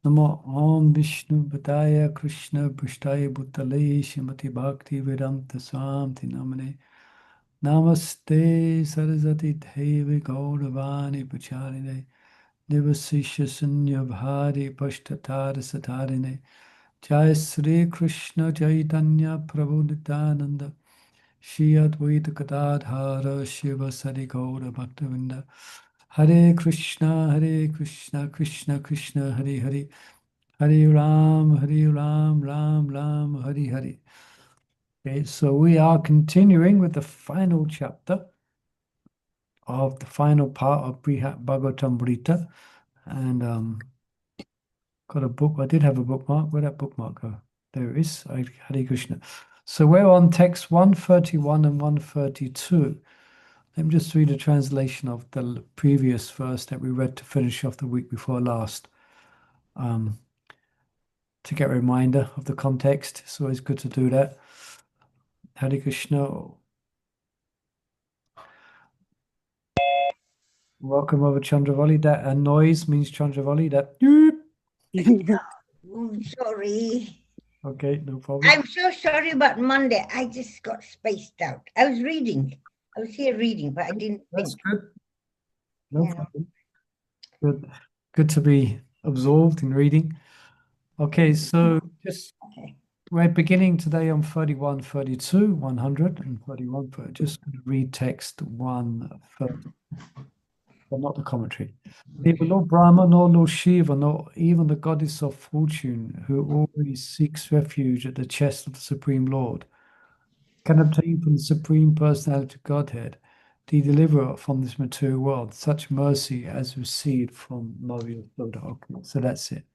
Namo Om Vishnu Padaya Krishna Prasthaya Bhutale Shrimati Bhakti Vedanta Swami Namane Namaste Saraswati Devi Gauravani Pacharine Nivasisha Sunya Bhari Pashtatara Satarine Jai Sri Krishna Chaitanya Prabhu Nityananda Shri Advaita Gadadhara Shiva Sari Gaura Bhaktavinda Hare Krishna Krishna Krishna Hare Hare Hare Ram, Ram Ram, Hare Hare. Okay, so we are continuing with the final chapter of the final part of Brihad Bhagavatamrta. And got a book. I did have a bookmark. Where'd that bookmark go? There it is. Hare Krishna. So we're on text 131 and 132. Let me just read a translation of the previous verse that we read to finish off the week before last. To get a reminder of the context. It's always good to do that. Hare Krishna. Welcome over Chandravali. That noise means Chandravali. That Oh, sorry. Okay, no problem. I'm so sorry about Monday. I just got spaced out. I was reading. I was here reading, but I didn't That's think. good. No Yeah. problem. Good to be absorbed in reading. Okay, so we're beginning today on 31, 32, 131. Just read text 130, but not the commentary. Neither Lord Brahma nor Lord Shiva, nor even the goddess of fortune, who always seeks refuge at the chest of the Supreme Lord, can obtain from the Supreme Personality of Godhead, the deliverer from this material world, such mercy as received from Maria Soda. Okay, so that's it.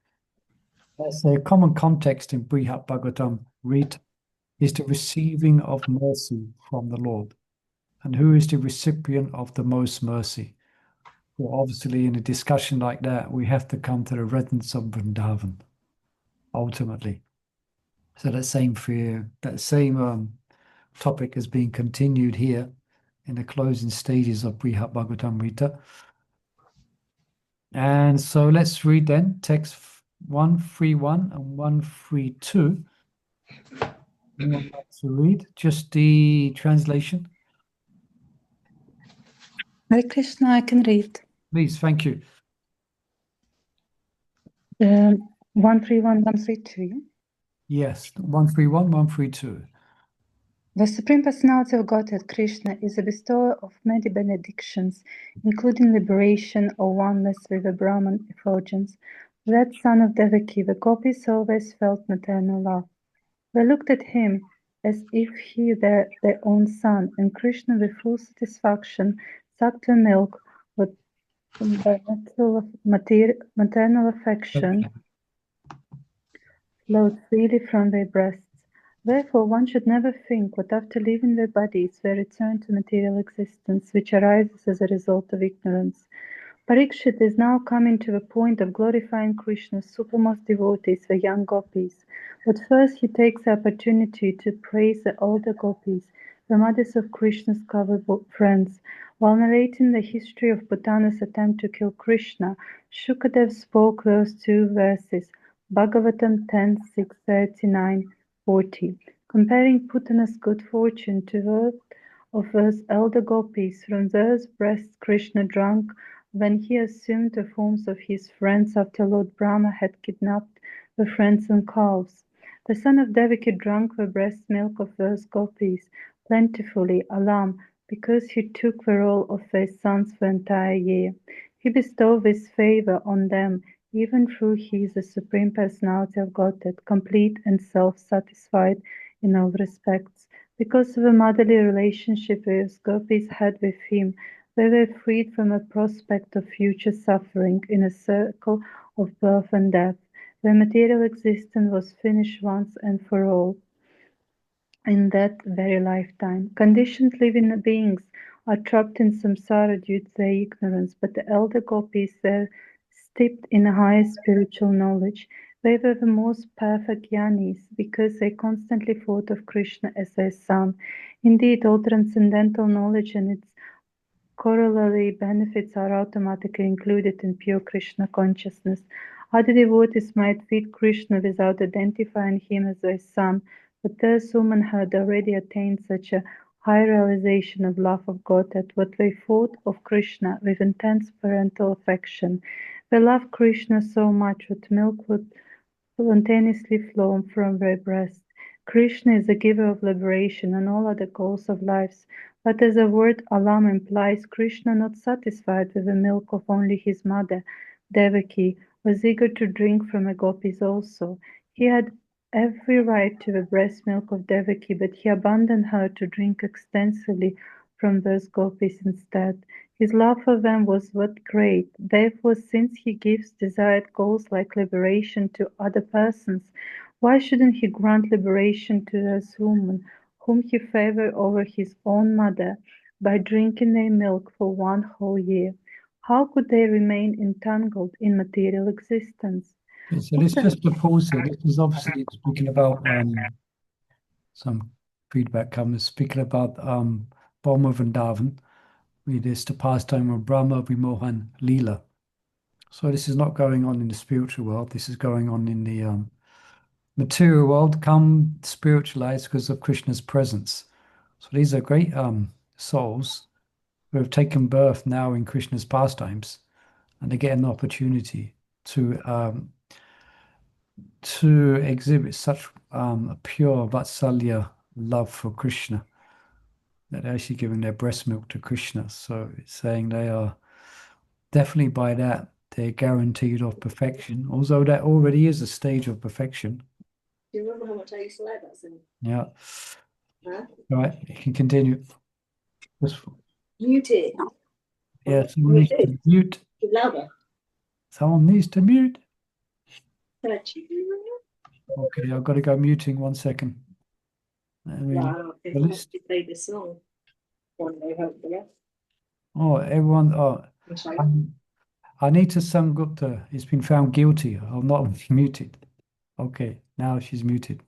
That's a common context in Brihad Bhagavatamrta is the receiving of mercy from the Lord. And who is the recipient of the most mercy? Well, obviously, in a discussion like that, we have to come to the residents of Vrindavan, ultimately. So that same fear, that same topic is being continued here in the closing stages of Brihad Bhagavatamrta. And so let's read then text 131 and 132. Anyone like to read just the translation? Hare Krishna, I can read. Please, thank you. 131, 132. Yes, 131, 132. The Supreme Personality of Godhead, Krishna, is a bestower of many benedictions, including liberation or oneness with the Brahman effulgence. That son of Devaki, the gopis always felt maternal love. They looked at him as if he were their own son, and Krishna, with full satisfaction, sucked her milk with maternal affection flowed freely from their breasts. Therefore, one should never think that after leaving their bodies they return to material existence, which arises as a result of ignorance. Parikshit is now coming to the point of glorifying Krishna's supermost devotees, the young gopis. But first he takes the opportunity to praise the older gopis, the mothers of Krishna's covered friends. While narrating the history of Putana's attempt to kill Krishna, Shukadev spoke those two verses, Bhagavatam 10:639-40, comparing Putana's good fortune to that of those elder gopis, from those breasts Krishna drank when he assumed the forms of his friends after Lord Brahma had kidnapped the friends and calves. The son of Devaki drank the breast milk of those gopis plentifully, alarmed, because he took the role of their sons for the entire year. He bestowed this favor on them, even though he is the Supreme Personality of Godhead, complete and self-satisfied in all respects. Because of the motherly relationship those gopis had with him, they were freed from a prospect of future suffering in a circle of birth and death. Their material existence was finished once and for all in that very lifetime. Conditioned living beings are trapped in samsara due to their ignorance, but the elder gopis were steeped in higher spiritual knowledge. They were the most perfect jnanis because they constantly thought of Krishna as their son. Indeed, all transcendental knowledge and its corollary benefits are automatically included in pure Krishna consciousness. Other devotees might feed Krishna without identifying him as their son, but this woman had already attained such a high realization of love of God that what they thought of Krishna with intense parental affection. They loved Krishna so much that milk would spontaneously flow from their breast. Krishna is the giver of liberation and all other goals of life, but as the word alam implies, Krishna, not satisfied with the milk of only his mother, Devaki, was eager to drink from the gopis also. He had every right to the breast milk of Devaki, but he abandoned her to drink extensively from those gopis instead. His love for them was what great. Therefore, since he gives desired goals like liberation to other persons, why shouldn't he grant liberation to those women whom he favored over his own mother by drinking their milk for one whole year? How could they remain entangled in material existence? Okay, so let's just pause here. This is obviously speaking about some feedback comes speaking about Brahma Vrindavan. It is the pastime of Brahma Vimohan Leela. So this is not going on in the spiritual world. This is going on in the material world, come spiritualized because of Krishna's presence. So these are great souls who have taken birth now in Krishna's pastimes, and they get an opportunity to exhibit such a pure Vatsalya love for Krishna that they're actually giving their breast milk to Krishna. So it's saying they are definitely by that they're guaranteed of perfection, although that already is a stage of perfection. Do you remember how much I used to like that song? Yeah. Huh? All right, you can continue. Just, Mute it. yeah, someone needs to mute. Louder. Someone needs to mute. Touch. Okay, I've got to go muting 1 second. Wow, if I Bliss. actually play this song one day, hopefully. Oh, everyone. Oh, Inshallah. Anita Sangupta has been found guilty. I'm not muted. Okay, now she's muted.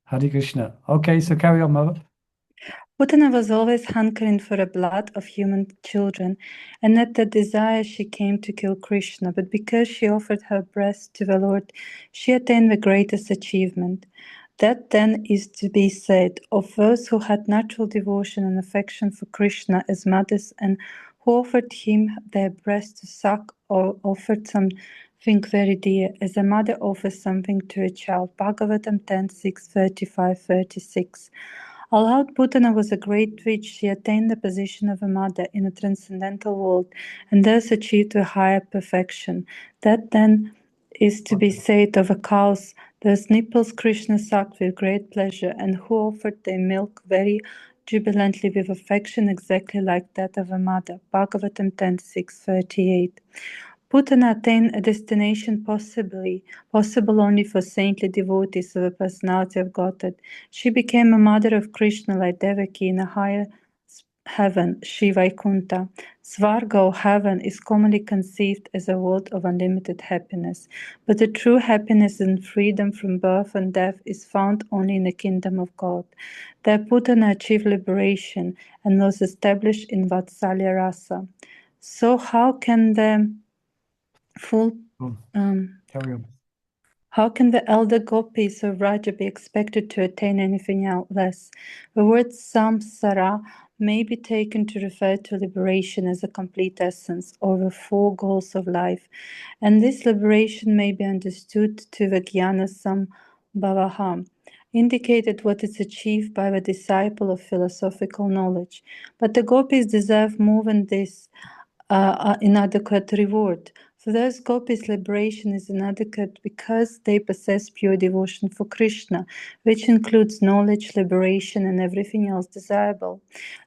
Hare Krishna. Okay, so carry on, Mother. Putana was always hankering for the blood of human children, and at that desire she came to kill Krishna, but because she offered her breast to the Lord, she attained the greatest achievement. That then is to be said of those who had natural devotion and affection for Krishna as mothers and who offered him their breast to suck or offered something very dear, as a mother offers something to a child. Bhagavatam 10:6, 35, 36. Although Putana was a great witch, she attained the position of a mother in a transcendental world and thus achieved a higher perfection. That then is to be said of the cows, those nipples Krishna sucked with great pleasure and who offered their milk very jubilantly with affection exactly like that of a mother. Bhagavatam 10:6-38. Putana attained a destination possible only for saintly devotees of the personality of Godhead. She became a mother of Krishna like Devaki in a higher heaven, Sri Vaikunta. Svarga, or heaven, is commonly conceived as a world of unlimited happiness, but the true happiness and freedom from birth and death is found only in the kingdom of God. There Putana achieved liberation and was established in Vatsalya Rasa. So how can the full Carry on. how can the elder gopis of Raja be expected to attain anything less? The word samsara may be taken to refer to liberation as a complete essence, or the four goals of life, and this liberation may be understood to the jnana sambhavaha, indicated what is achieved by the disciple of philosophical knowledge. But the gopis deserve more than this inadequate reward. For those gopis, liberation is inadequate because they possess pure devotion for Krishna, which includes knowledge, liberation, and everything else desirable.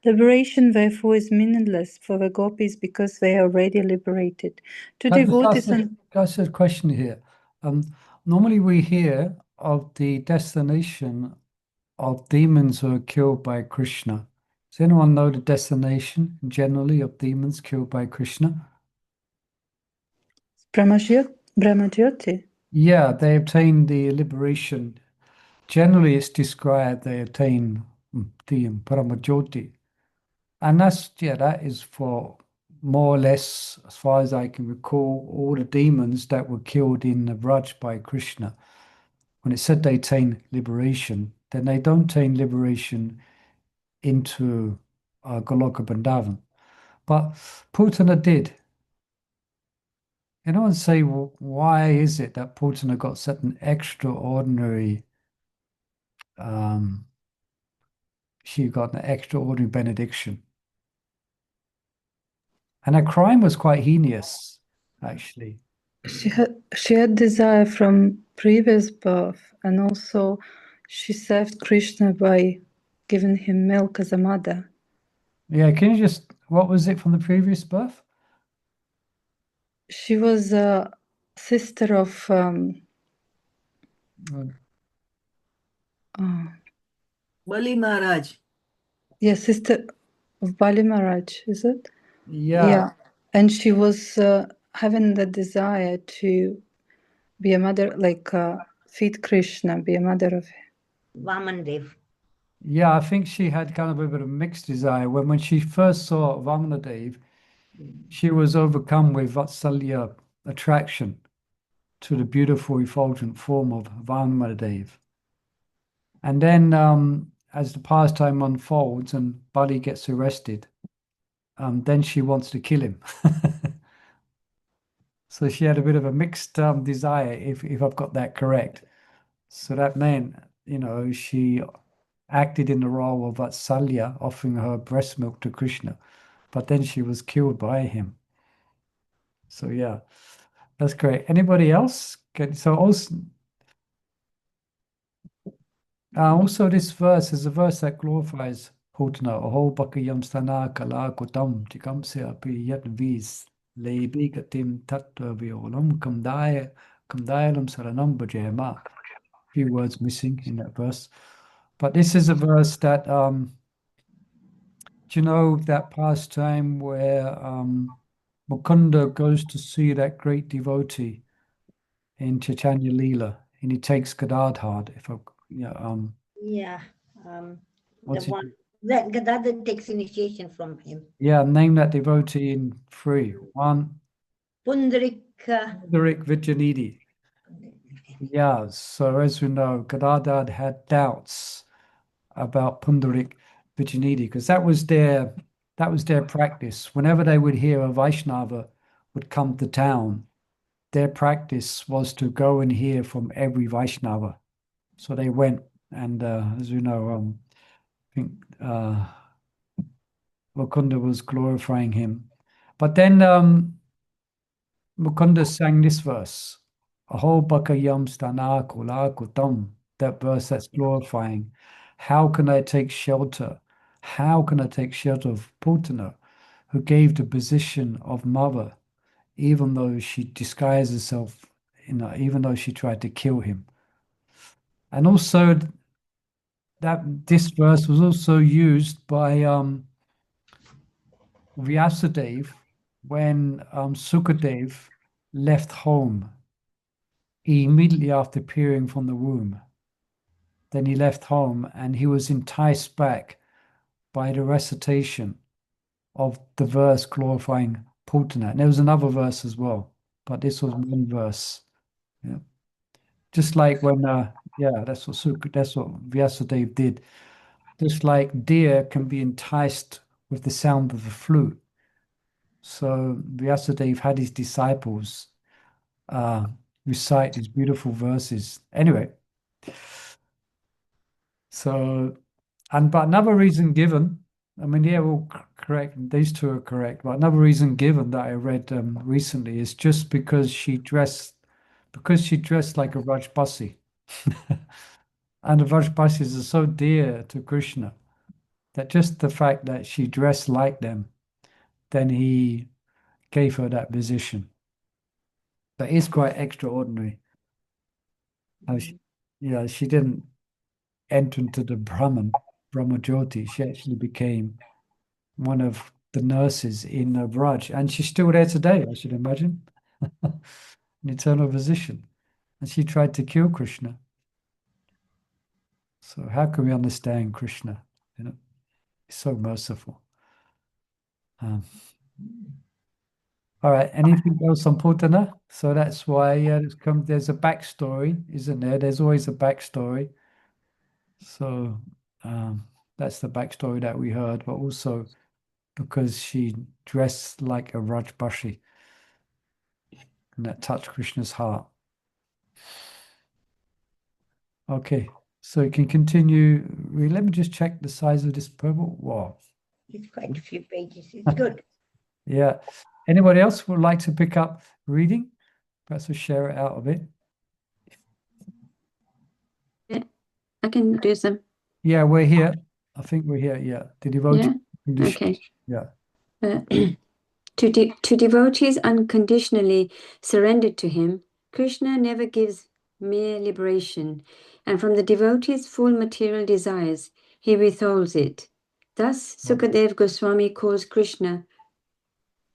Liberation, therefore, is meaningless for the gopis because they are already liberated. To devotees That's a question here. Normally we hear of the destination of demons who are killed by Krishna. Does anyone know the destination generally of demons killed by Krishna? Brahmajyoti. Yeah, they obtain the liberation. Generally, it's described they attain the Paramajyoti. And that is for more or less, as far as I can recall, all the demons that were killed in the Braj by Krishna. When it said they attain liberation, then they don't attain liberation into Goloka Vrindavan. But Putana did. And say, well, why is it that Putana got such an extraordinary, she got an extraordinary benediction? And her crime was quite heinous, actually. She had desire from previous birth, and also she served Krishna by giving him milk as a mother. Yeah, can you just, what was it from the previous birth? She was a sister of Bali Maharaj. yeah, sister of Bali Maharaj, is it? Yeah. And she was having the desire to be a mother, like feed Krishna, be a mother of Vamandev. Yeah, I think she had kind of a bit of mixed desire. When she first saw Vamanadev, she was overcome with Vatsalya attraction to the beautiful, effulgent form of Vamanadev. And then, as the pastime unfolds and Bali gets arrested, then she wants to kill him. So she had a bit of a mixed desire, if I've got that correct. So that meant, she acted in the role of Vatsalya, offering her breast milk to Krishna, but then she was killed by him. So yeah, that's great. Anybody else? So also this verse is a verse that glorifies Putana. Aho bakayam stana kala kutam tikamse api yat vis lebi gatim tattva violam kamdayalam saranam bhajema. Few words missing in that verse. But this is a verse that do you know that pastime where Mukunda goes to see that great devotee in Chaitanya Leela, and he takes Gadadhar. Yeah. What's The it? one that Gadadhar takes initiation from him. Yeah, name that devotee in three. One, Pundarika. Pundarik Vijayanidhi. Yeah, so as we know, Gadadhar had doubts about Pundarik Vijayanidhi because that was their practice. Whenever they would hear a Vaishnava would come to town, their practice was to go and hear from every Vaishnava. So they went, and as we know, I think Mukunda was glorifying him. But then Mukunda sang this verse, Aho bakayam stana kula kutam, that verse that's glorifying. How can I take shelter? How can I take shelter of Putana, who gave the position of mother, even though she disguised herself, even though she tried to kill him? And also that this verse was also used by Vyasadeva when Sukadev left home immediately after appearing from the womb. Then he left home and he was enticed back by the recitation of the verse glorifying Putana. And there was another verse as well, but this was one verse. Yeah. Just like when, that's what Vyasadeva did. Just like deer can be enticed with the sound of the flute. So Vyasadeva had his disciples recite these beautiful verses. Anyway, so, but another reason given, I mean, yeah, well, correct, these two are correct, but another reason given that I read recently is just because she dressed like a Rajbasi. And the Rajbasis are so dear to Krishna that just the fact that she dressed like them, then he gave her that position. That is quite extraordinary. She didn't enter into the Brahma Jyoti. She actually became one of the nurses in Vraj, and she's still there today, I should imagine, an eternal position. And she tried to kill Krishna. So how can we understand Krishna? He's so merciful. All right. Anything else on Putana? So that's why there's a backstory, isn't there? There's always a backstory. So that's the backstory that we heard, but also because she dressed like a Rajbashi and that touched Krishna's heart. Okay, so you can continue. Let me just check the size of this purple. Wow. It's quite a few pages. It's good. Yeah. Anybody else would like to pick up reading? Perhaps we'll share it out a bit. I can do some. Yeah, we're here. I think we're here. Yeah. The devotee Yeah. condition. Okay. Yeah. To devotees unconditionally surrendered to him, Krishna never gives mere liberation, and from the devotee's full material desires, he withholds it. Thus, Sukadev Goswami calls Krishna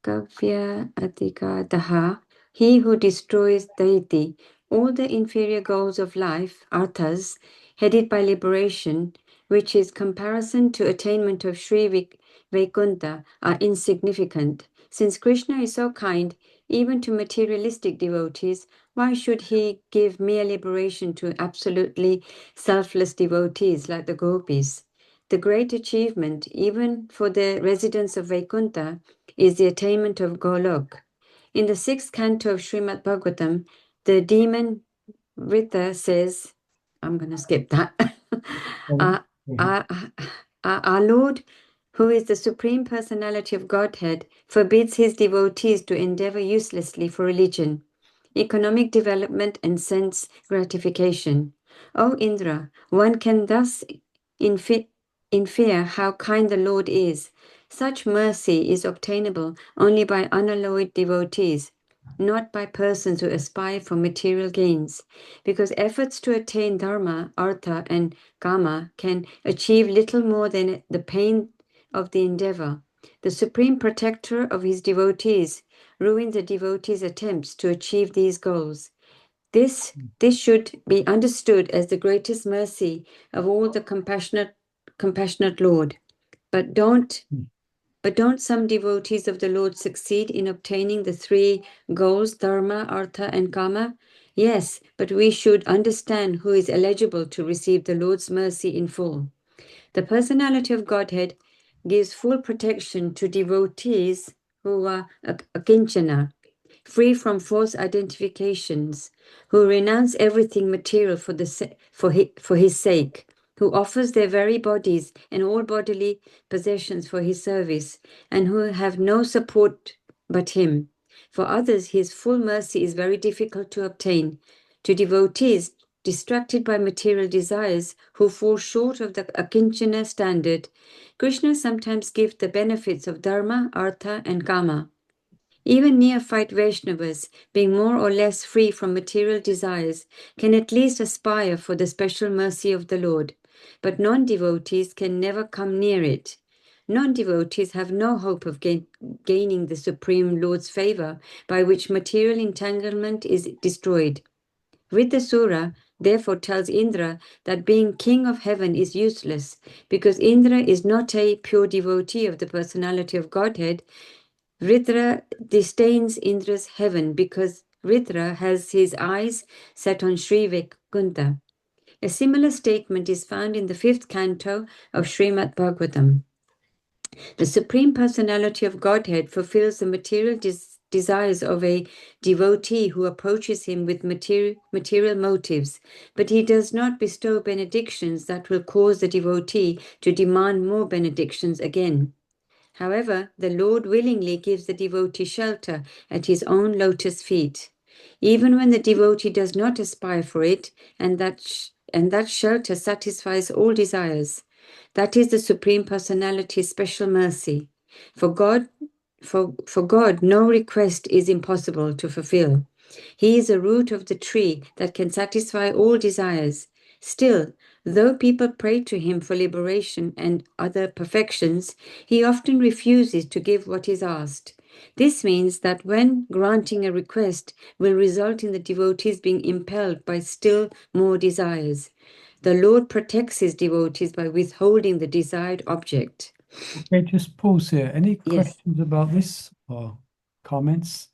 Kavya Adhikadaha, he who destroys deity. All the inferior goals of life, arthas, headed by liberation, which is comparison to attainment of Sri Vaikuntha, are insignificant. Since Krishna is so kind, even to materialistic devotees, why should he give mere liberation to absolutely selfless devotees like the gopis? The great achievement, even for the residents of Vaikuntha, is the attainment of Golok. In the sixth canto of Srimad Bhagavatam, the demon Vritha says, I'm going to skip that. Our Lord, who is the Supreme Personality of Godhead, forbids his devotees to endeavor uselessly for religion, economic development, and sense gratification. O Indra, one can thus infer how kind the Lord is. Such mercy is obtainable only by unalloyed devotees, not by persons who aspire for material gains, because efforts to attain dharma, artha, and kama can achieve little more than the pain of the endeavor. The supreme protector of his devotees ruins the devotees' attempts to achieve these goals. This should be understood as the greatest mercy of all the compassionate Lord. But don't some devotees of the Lord succeed in obtaining the three goals, dharma, artha, and kama? Yes, but we should understand who is eligible to receive the Lord's mercy in full. The personality of Godhead gives full protection to devotees who are akinchana, free from false identifications, who renounce everything material for his sake, who offers their very bodies and all bodily possessions for his service, and who have no support but him. For others, his full mercy is very difficult to obtain. To devotees distracted by material desires who fall short of the akinchana standard, Krishna sometimes gives the benefits of dharma, artha, and kama. Even neophyte Vaishnavas, being more or less free from material desires, can at least aspire for the special mercy of the Lord, but non-devotees can never come near it. Non-devotees have no hope of gaining the Supreme Lord's favor, by which material entanglement is destroyed. Vritasura therefore tells Indra that being king of heaven is useless, because Indra is not a pure devotee of the personality of Godhead. Ridra disdains Indra's heaven because Ridra has his eyes set on Sri Vaikuntha. A similar statement is found in the fifth canto of Srimad Bhagavatam. The Supreme Personality of Godhead fulfills the material desires of a devotee who approaches him with material motives, but he does not bestow benedictions that will cause the devotee to demand more benedictions again. However, the Lord willingly gives the devotee shelter at his own lotus feet, even when the devotee does not aspire for it, and that shelter satisfies all desires. That is the Supreme Personality's special mercy. For God, no request is impossible to fulfill. He is a root of the tree that can satisfy all desires. Still, though people pray to him for liberation and other perfections, he often refuses to give what is asked. This means that when granting a request will result in the devotees being impelled by still more desires. The Lord protects his devotees by withholding the desired object. Okay, just pause here. Any Yes. questions about this? Or comments?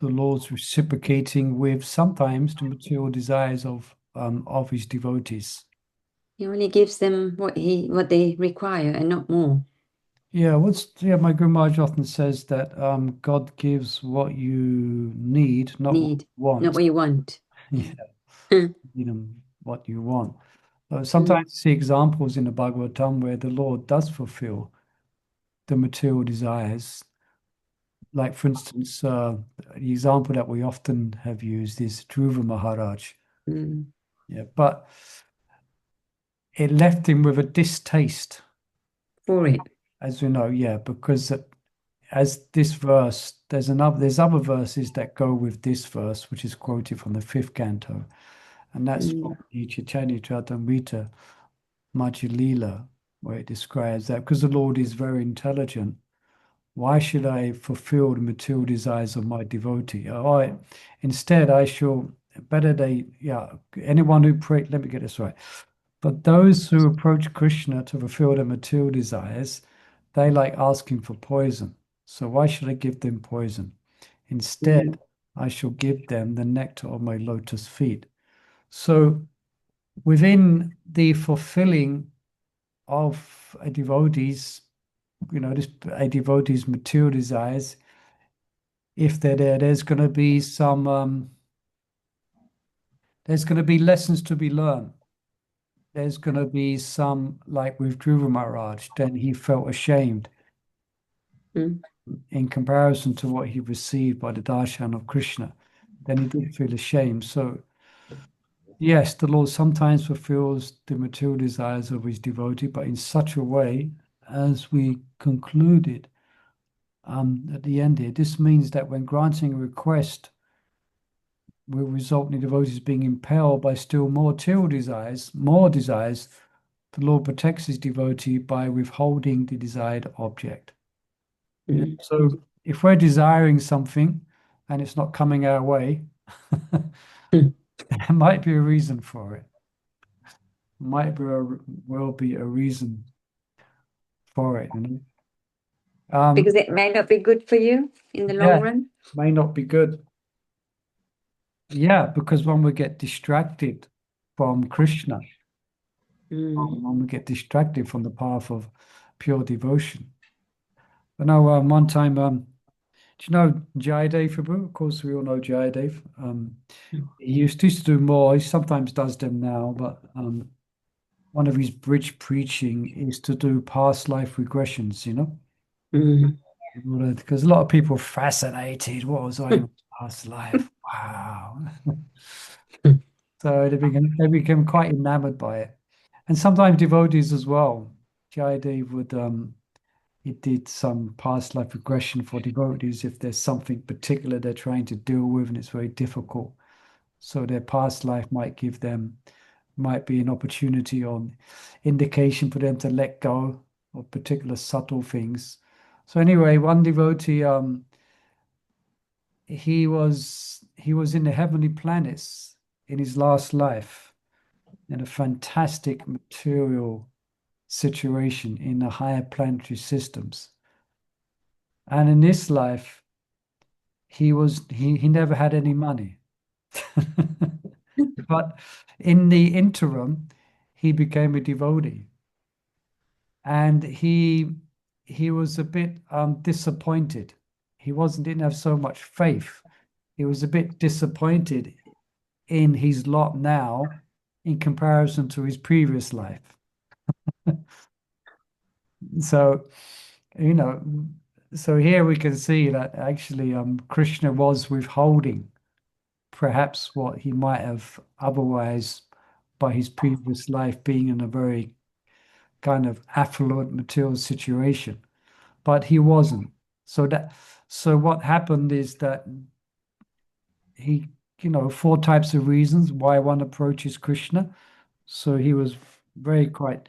The Lord's reciprocating with sometimes the material desires of his devotees. He only gives them what they require and not more. Yeah, my Guru Maharaj often says that God gives what you need, not what Need, you want. not what you want. Yeah, Mm. you know, what you want. Sometimes you see examples in the Bhagavatam where the Lord does fulfill the material desires. Like, for instance, the example that we often have used is Dhruva Maharaj. Mm. Yeah, but it left him with a distaste, For it. as we know, yeah, because as this verse, there's other verses that go with this verse, which is quoted from the fifth canto, and that's from the Chaitanya Charitamrita Madhya Lila, where it describes that because the Lord is very intelligent, why should I fulfill the material desires of my devotee? Instead, I shall anyone who pray, let me get this right. But those who approach Krishna to fulfill their material desires, they like asking for poison. So why should I give them poison? Instead, I shall give them the nectar of my lotus feet. So within the fulfilling of a devotee's, a devotee's material desires, if they're there, there's going to be there's going to be lessons to be learned. There's going to be some, like with Dhruva Maharaj, then he felt ashamed in comparison to what he received by the darshan of Krishna. Then he did feel ashamed. So, yes, the Lord sometimes fulfills the material desires of his devotee, but in such a way, as we concluded at the end here, this means that when granting a request will result in the devotees being impelled by still more desires, the Lord protects his devotee by withholding the desired object. Yeah. So if we're desiring something and it's not coming our way, there might be a reason for it. Will be a reason for it. Because it may not be good for you in the long run. May not be good. Yeah, because when we get distracted from Krishna, when we get distracted from the path of pure devotion. I know one time, do you know Jayadev Prabhu? Of course, we all know Jayadev. He used to do more. He sometimes does them now, but one of his bridge preaching is to do past life regressions, because a lot of people are fascinated. What was I in past life? Wow. So they became quite enamored by it. And sometimes devotees as well. Jayadev would he did some past life regression for devotees if there's something particular they're trying to deal with and it's very difficult. So their past life might be an opportunity or indication for them to let go of particular subtle things. So anyway, one devotee, he was in the heavenly planets in his last life in a fantastic material situation in the higher planetary systems. And in this life, he never had any money. But in the interim, he became a devotee. And he was a bit disappointed. Didn't have so much faith. He was a bit disappointed in his lot now in comparison to his previous life. So, so here we can see that actually Krishna was withholding perhaps what he might have otherwise by his previous life being in a very kind of affluent material situation, but he wasn't. So what happened is that he, 4 types of reasons why one approaches Krishna. So he was very quite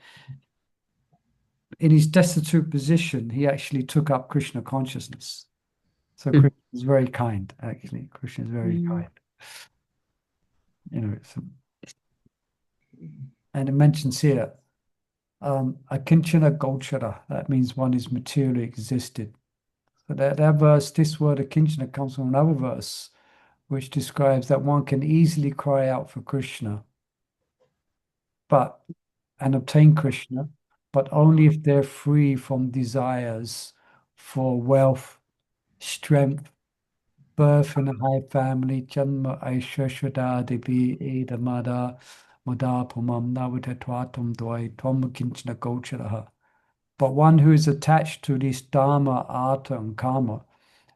in his destitute position, he actually took up Krishna consciousness. So Krishna is very kind, actually. Krishna is very kind. And it mentions here, Akinchana Gochara. That means one is materially existed. So that verse, this word Akinchana comes from another verse, which describes that one can easily cry out for Krishna, and obtain Krishna, but only if they're free from desires for wealth, strength, birth in a high family, janma aishashada devi edamada madapumam navatatvatam dvai tvamukinchana gocharaha. But one who is attached to this dharma, artha, and karma,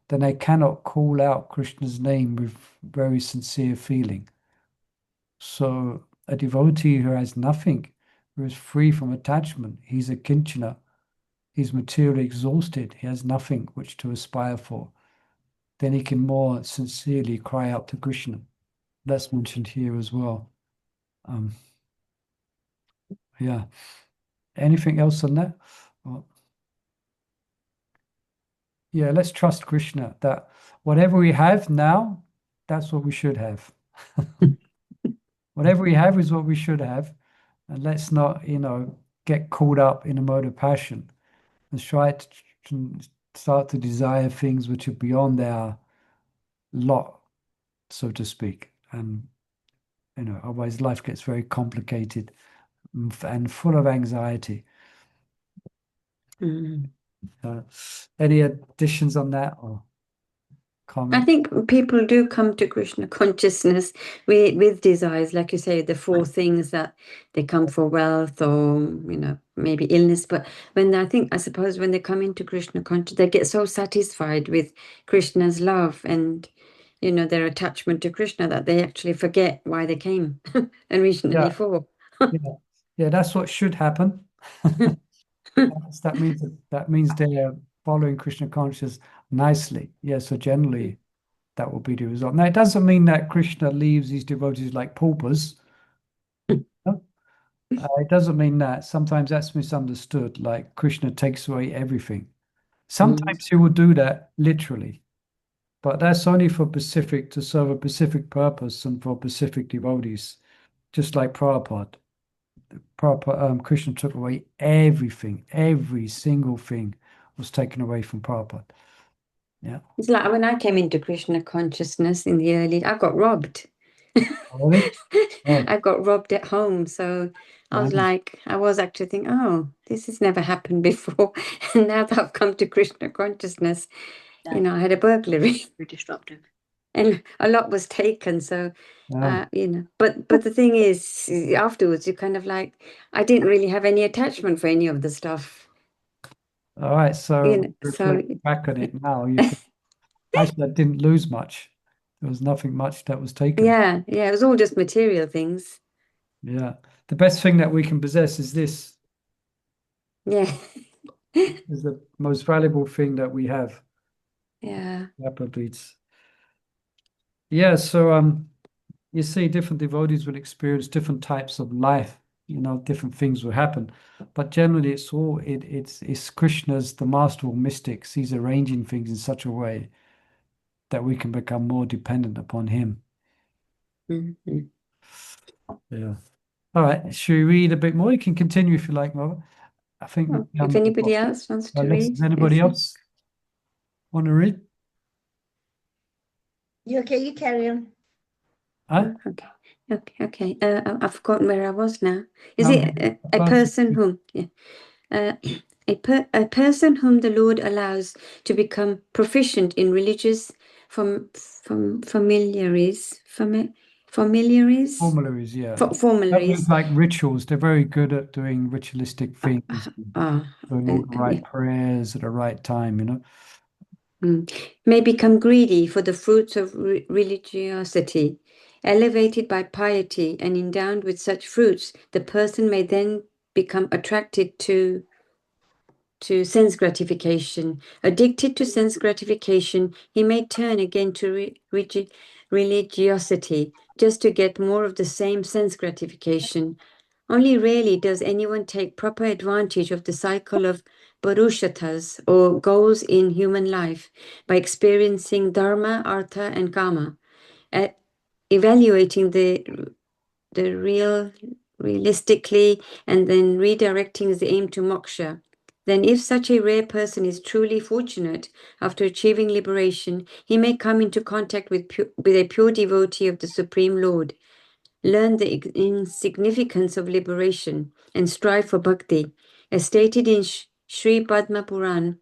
then they cannot call out Krishna's name with very sincere feeling. So a devotee who has nothing, who is free from attachment, he's a kinchana, he's materially exhausted, he has nothing which to aspire for, then he can more sincerely cry out to Krishna. That's mentioned here as well. Yeah. Anything else on that? Well, yeah, let's trust Krishna that whatever we have now, that's what we should have. Whatever we have is what we should have. And let's not, get caught up in a mode of passion. Let's try to start to desire things which are beyond our lot, so to speak. And, otherwise life gets very complicated and full of anxiety. Any additions on that or I comments? think people do come to Krishna consciousness with desires, like you say, the four things that they come for wealth or, maybe illness. But I suppose when they come into Krishna consciousness, they get so satisfied with Krishna's love and, their attachment to Krishna that they actually forget why they came originally for. Yeah, that's what should happen. That means they're following Krishna consciousness nicely. Yeah, so generally that will be the result. Now, it doesn't mean that Krishna leaves these devotees like paupers. No? It doesn't mean that. Sometimes that's misunderstood, like Krishna takes away everything. Sometimes he will do that literally, but that's only to serve a specific purpose and for specific devotees, just like Prabhupada. Krishna took away everything, every single thing was taken away from Prabhupada. Yeah. It's like when I came into Krishna consciousness in the early, I got robbed. Really? Oh. I got robbed at home. So I was actually thinking, oh, this has never happened before. And now that I've come to Krishna consciousness, I had a burglary. Very disruptive. And a lot was taken. So, Yeah. but the thing is, afterwards, you kind of like, I didn't really have any attachment for any of the stuff. All right. So reflect back on it now. You think, actually, I didn't lose much. There was nothing much that was taken. Yeah, it was all just material things. Yeah. The best thing that we can possess is this. Yeah. Is the most valuable thing that we have. Yeah. Yeah, so you see different devotees will experience different types of life, different things will happen. But generally it's Krishna's, the master of all mystics. He's arranging things in such a way that we can become more dependent upon him. Mm-hmm. Yeah. All right. Should we read a bit more? You can continue if you like, Mother. I think If anybody else wants to read. Does anybody else want to read? You okay? You carry on. Huh? Okay. I've forgotten where I was now. Is No, it a person whom? Yeah. A person whom the Lord allows to become proficient in religious formularies, Formularies, yeah. That formularies. means like rituals. They're very good at doing ritualistic things, doing all the right prayers at the right time, May become greedy for the fruits of religiosity. Elevated by piety and endowed with such fruits, the person may then become attracted to sense gratification. Addicted to sense gratification, he may turn again to religiosity just to get more of the same sense gratification. Only rarely does anyone take proper advantage of the cycle of Purusharthas or goals in human life by experiencing dharma, artha, and kama, evaluating the real realistically and then redirecting his aim to moksha, then if such a rare person is truly fortunate after achieving liberation, he may come into contact with a pure devotee of the Supreme Lord, learn the insignificance of liberation, and strive for bhakti. As stated in Sri Padma Puran,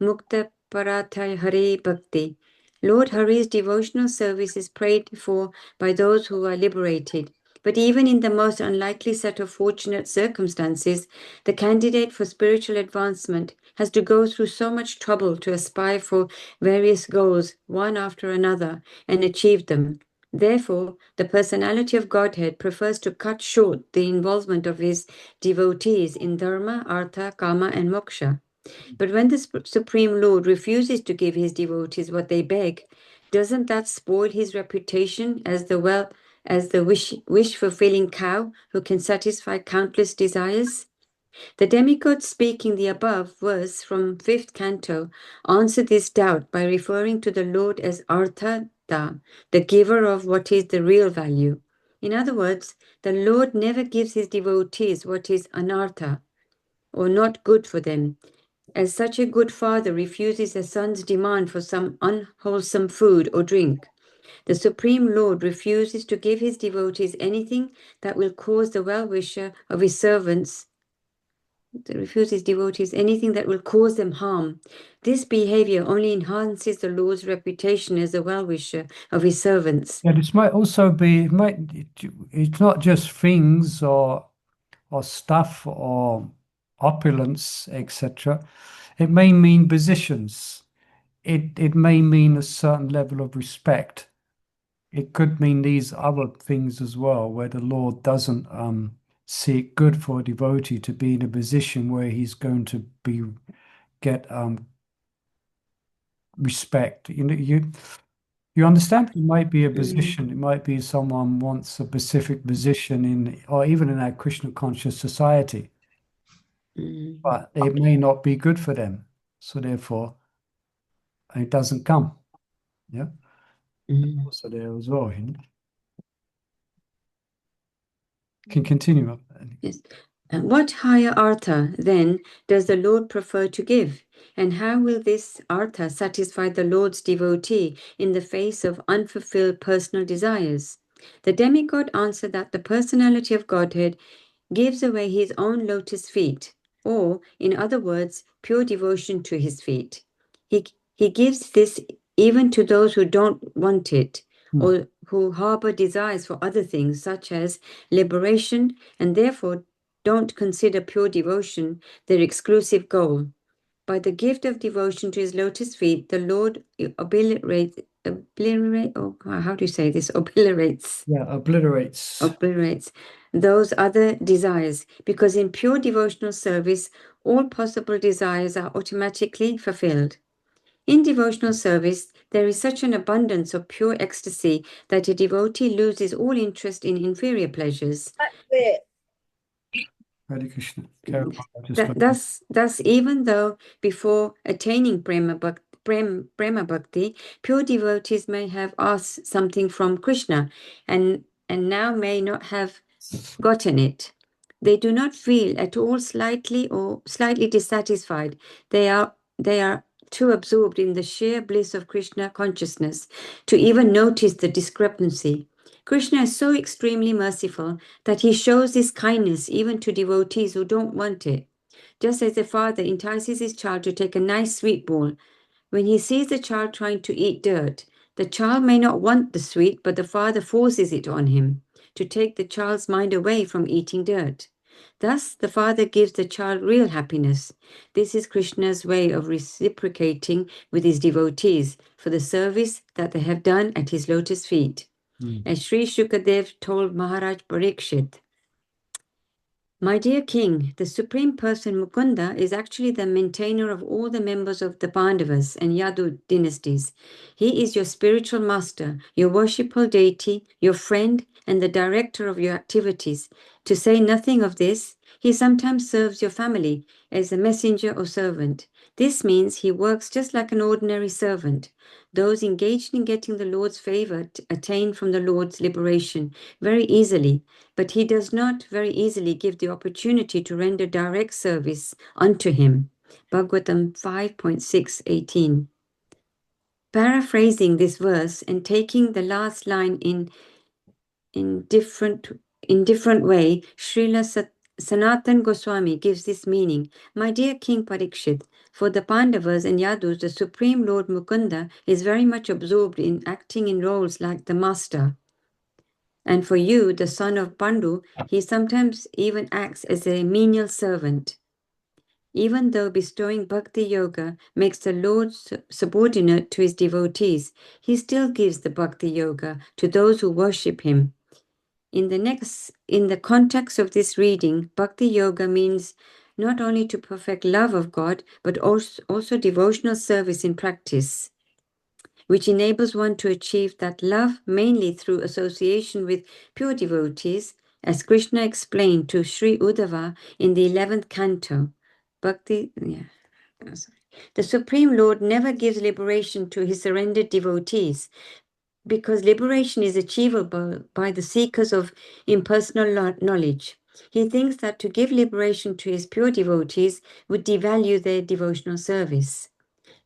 Mukta Paratai Hare Bhakti, Lord Hari's devotional service is prayed for by those who are liberated. But even in the most unlikely set of fortunate circumstances, the candidate for spiritual advancement has to go through so much trouble to aspire for various goals, one after another, and achieve them. Therefore, the personality of Godhead prefers to cut short the involvement of his devotees in dharma, artha, kama, and moksha. But when the Supreme Lord refuses to give his devotees what they beg, doesn't that spoil his reputation as the wish-fulfilling cow who can satisfy countless desires? The demigod speaking the above verse from 5th canto answered this doubt by referring to the Lord as Artha, the giver of what is the real value. In other words, the Lord never gives his devotees what is anartha, or not good for them. As such a good father refuses a son's demand for some unwholesome food or drink, the Supreme Lord refuses to give his devotees anything that will cause the well-wisher of his servants refuses devotees anything that will cause them harm. This behavior only enhances the Lord's reputation as a well-wisher of his servants. Yeah, this might also be, it's not just things or stuff or opulence, etc. It may mean positions. It may mean a certain level of respect. It could mean these other things as well, where the Lord doesn't see it good for a devotee to be in a position where he's going to get respect. You understand? It might be a position. It might be someone wants a specific position in, or even in our Krishna conscious society, but it may not be good for them. So therefore, it doesn't come. Yeah. Also there as well. Can continue. Yes. What higher artha, then, does the Lord prefer to give? And how will this artha satisfy the Lord's devotee in the face of unfulfilled personal desires? The demigod answered that the personality of Godhead gives away his own lotus feet, or, in other words, pure devotion to his feet. He gives this even to those who don't want it, or who harbor desires for other things, such as liberation, and therefore don't consider pure devotion their exclusive goal. By the gift of devotion to his lotus feet, the Lord obliterates those other desires, because in pure devotional service, all possible desires are automatically fulfilled. In devotional service, there is such an abundance of pure ecstasy that a devotee loses all interest in inferior pleasures. Hare Krishna. Thus, even though before attaining Prema Bhakti, pure devotees may have asked something from Krishna and now may not have gotten it, they do not feel at all slightly dissatisfied. They are too absorbed in the sheer bliss of Krishna consciousness to even notice the discrepancy. Krishna is so extremely merciful that he shows this kindness even to devotees who don't want it. Just as a father entices his child to take a nice sweet ball, when he sees the child trying to eat dirt, the child may not want the sweet, but the father forces it on him to take the child's mind away from eating dirt. Thus, the father gives the child real happiness. This is Krishna's way of reciprocating with his devotees for the service that they have done at his lotus feet. As Sri Shukadev told Maharaj Parikshit, "My dear king, the Supreme Person Mukunda is actually the maintainer of all the members of the Pandavas and Yadu dynasties. He is your spiritual master, your worshipful deity, your friend, and the director of your activities. To say nothing of this, he sometimes serves your family as a messenger or servant. This means he works just like an ordinary servant. Those engaged in getting the Lord's favor attain from the Lord's liberation very easily, but he does not very easily give the opportunity to render direct service unto him. Bhagavatam 5.6:18. Paraphrasing this verse and taking the last line in different way, Srila Sanatan Goswami gives this meaning. My dear King Parikshit, for the Pandavas and Yadus, the Supreme Lord Mukunda is very much absorbed in acting in roles like the master. And for you, the son of Pandu, he sometimes even acts as a menial servant. Even though bestowing bhakti yoga makes the Lord subordinate to his devotees, he still gives the bhakti yoga to those who worship him. In the context of this reading, bhakti yoga means not only to perfect love of God, but also devotional service in practice, which enables one to achieve that love mainly through association with pure devotees, as Krishna explained to Sri Uddhava in the 11th canto. The Supreme Lord never gives liberation to his surrendered devotees, because liberation is achievable by the seekers of impersonal knowledge. He thinks that to give liberation to his pure devotees would devalue their devotional service.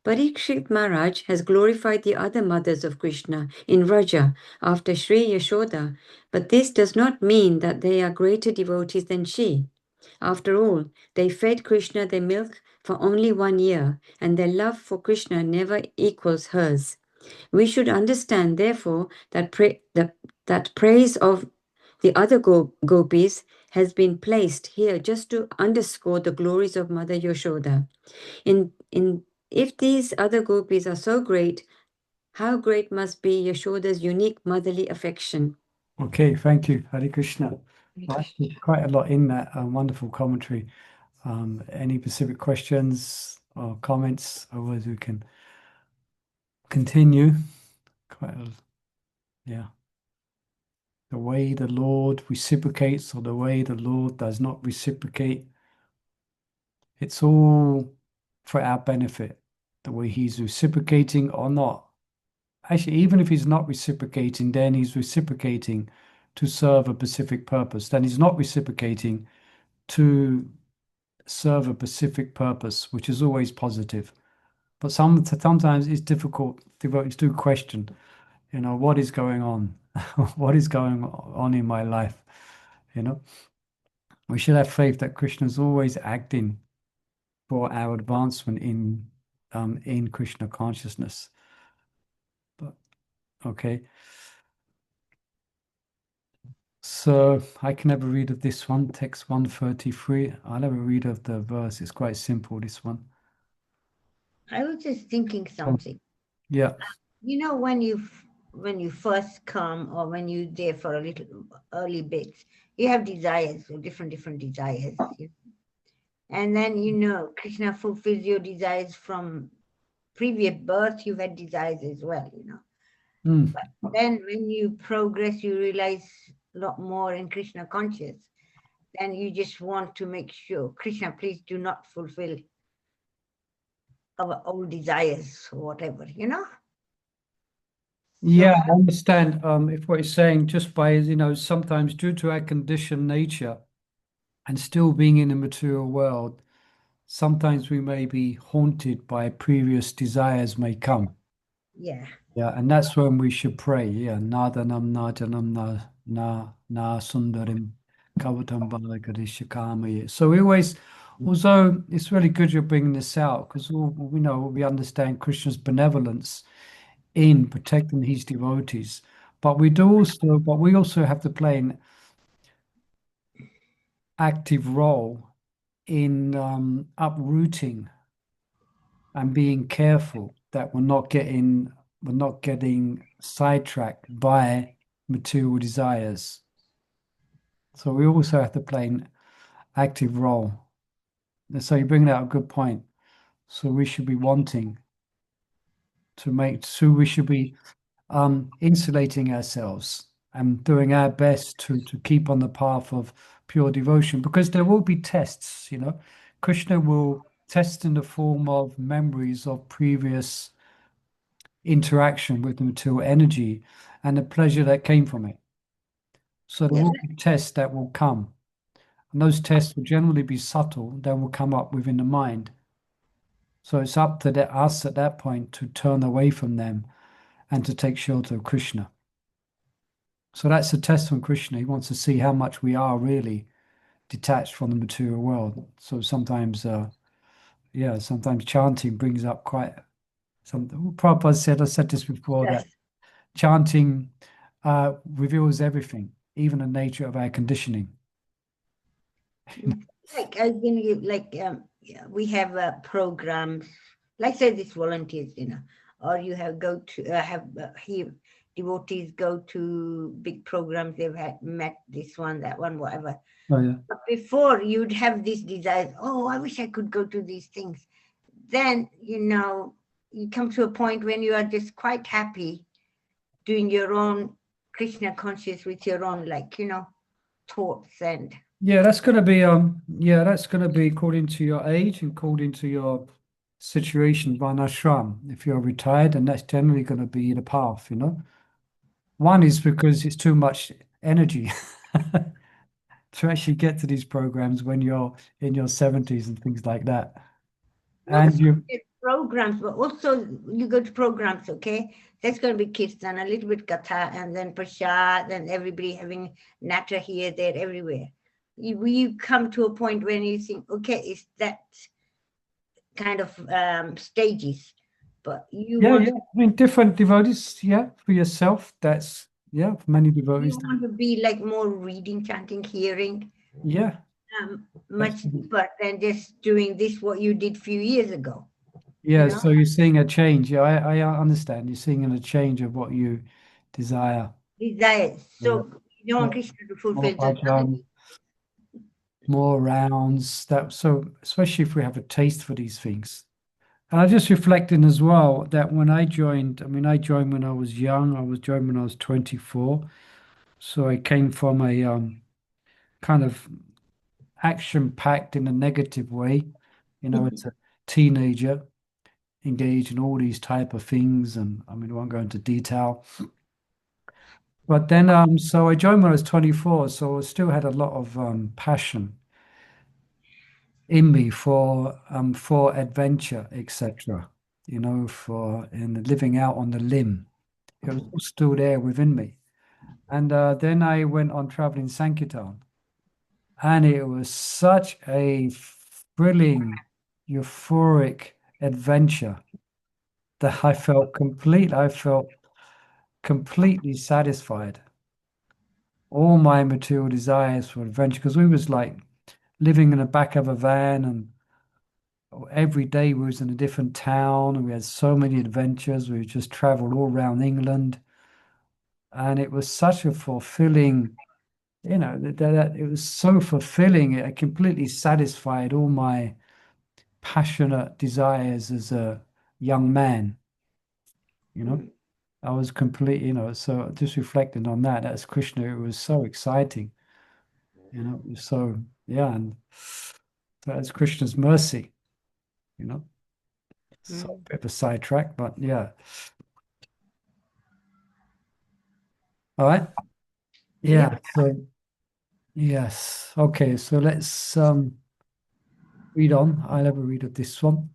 Parikshit Maharaj has glorified the other mothers of Krishna in Vraja after Sri Yashoda, but this does not mean that they are greater devotees than she. After all, they fed Krishna their milk for only 1 year, and their love for Krishna never equals hers. We should understand, therefore, that praise of the other gopis has been placed here just to underscore the glories of Mother Yashoda. If these other gopis are so great, how great must be Yashoda's unique motherly affection? Okay, thank you, Hare Krishna. Quite a lot in that wonderful commentary. Any specific questions or comments? Otherwise, we can continue. Yeah. The way the Lord reciprocates or the way the Lord does not reciprocate, it's all for our benefit, the way he's reciprocating or not. Actually, even if he's not reciprocating, then he's reciprocating to serve a specific purpose. Then he's not reciprocating to serve a specific purpose, which is always positive. But sometimes it's difficult. Devotees do question, what is going on? What is going on in my life? We should have faith that Krishna is always acting for our advancement in Krishna consciousness. But okay. So I can have a read of this one, text 133. I'll have a read of the verse. It's quite simple, this one. I was just thinking something. Yeah. When you first come or when you're there for a little early bits, you have desires, or different desires. And then, Krishna fulfills your desires from previous birth. You've had desires as well, But then when you progress, you realize a lot more in Krishna conscious. Then you just want to make sure, Krishna, please do not fulfill our old desires or whatever, Yeah, I understand. If what you're saying, just by, sometimes due to our conditioned nature and still being in the material world, sometimes we may be haunted by previous desires may come. Yeah. Yeah, and that's when we should pray. Yeah, Nadanam Najanam na Sundarim Kavatam Balagarishakamaya. So we always, although it's really good you're bringing this out, because we understand Krishna's benevolence in protecting his devotees, but we also have to play an active role in uprooting and being careful that we're not getting sidetracked by material desires. So we also have to play an active role. And so you bring out a good point. So we should be wanting we should be insulating ourselves and doing our best to keep on the path of pure devotion, because there will be tests. Krishna will test in the form of memories of previous interaction with the material energy and the pleasure that came from it. So there Yeah. will be tests that will come. And those tests will generally be subtle, they will come up within the mind. So it's up to us at that point to turn away from them and to take shelter of Krishna. So that's a test from Krishna. He wants to see how much we are really detached from the material world. So sometimes, sometimes chanting brings up quite something. Prabhupada said, I said this before, Yes. that chanting reveals everything, even the nature of our conditioning. Like I can give yeah, we have programs like say this volunteers, or you have go to here devotees go to big programs. They've had met this one, that one, whatever. Oh yeah. But before you'd have these desires. Oh, I wish I could go to these things. Then you come to a point when you are just quite happy doing your own Krishna conscious with your own thoughts and. Yeah, that's going to be according to your age and according to your situation, varnashram. If you're retired, then that's generally going to be the path, One is because it's too much energy to actually get to these programs when you're in your 70s and things like that. Not And you programs, but also you go to programs, okay? There's going to be kirtan, a little bit katha, and then prasad, and everybody having natta here, there, everywhere. You come to a point when you think, okay, it's that kind of stages, but you want I mean, different devotees, for yourself, that's, for many devotees, you want to be like more reading, chanting, hearing, yeah. much deeper than just doing this what you did a few years ago. Yeah, You know? so you're seeing a change. Yeah, I understand. You're seeing a change of what you desire. Desires. So you don't want More- Krishna to More fulfill the bhajan, more rounds. So especially if we have a taste for these things. And I just reflecting as well that when I joined when I was young. I joined when I was 24. So I came from a kind of action-packed in a negative way, as a teenager, engaged in all these type of things, and I won't go into detail. But then, so I joined when I was 24, so I still had a lot of passion in me for adventure, etc. For in living out on the limb. It was all still there within me. And then I went on traveling Sankirtan, and it was such a thrilling, euphoric adventure that I felt completely satisfied. All my material desires for adventure, because we was like living in the back of a van, and every day we was in a different town, and we had so many adventures. We just traveled all around England, and it was such a fulfilling, it was so fulfilling. It completely satisfied all my passionate desires as a young man. I was completely, so just reflecting on that, as Krishna, it was so exciting. It was so, and that's Krishna's mercy, So a bit of a sidetrack, but yeah. All right. Yeah. So yes. Okay. So let's read on. I'll have a read of this one.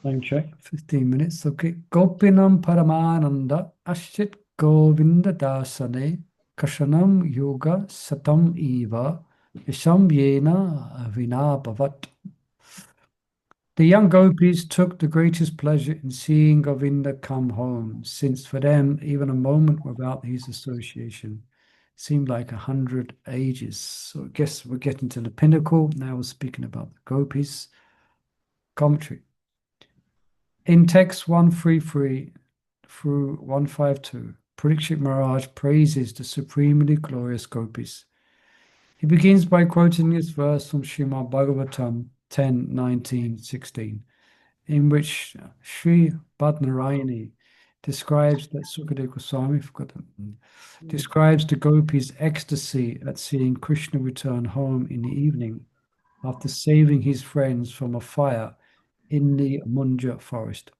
Time check. 15 minutes. Okay. Gopinam Paramananda Ashit Govinda Dasane Kashanam Yoga Satam Eva Isham Yena Vinabhavat. The young gopis took the greatest pleasure in seeing Govinda come home, since for them, even a moment without his association seemed like 100 ages. So I guess we're getting to the pinnacle. Now we're speaking about the gopis. Commentary. In text 133 through 152, Parikshit Maharaj praises the supremely glorious gopis. He begins by quoting this verse from Srimad Bhagavatam 10, 19, 16. In which Sri Badnarayani describes that Sukadeva Goswami describes the gopis' ecstasy at seeing Krishna return home in the evening. after saving his friends from a fire in the Munja forest.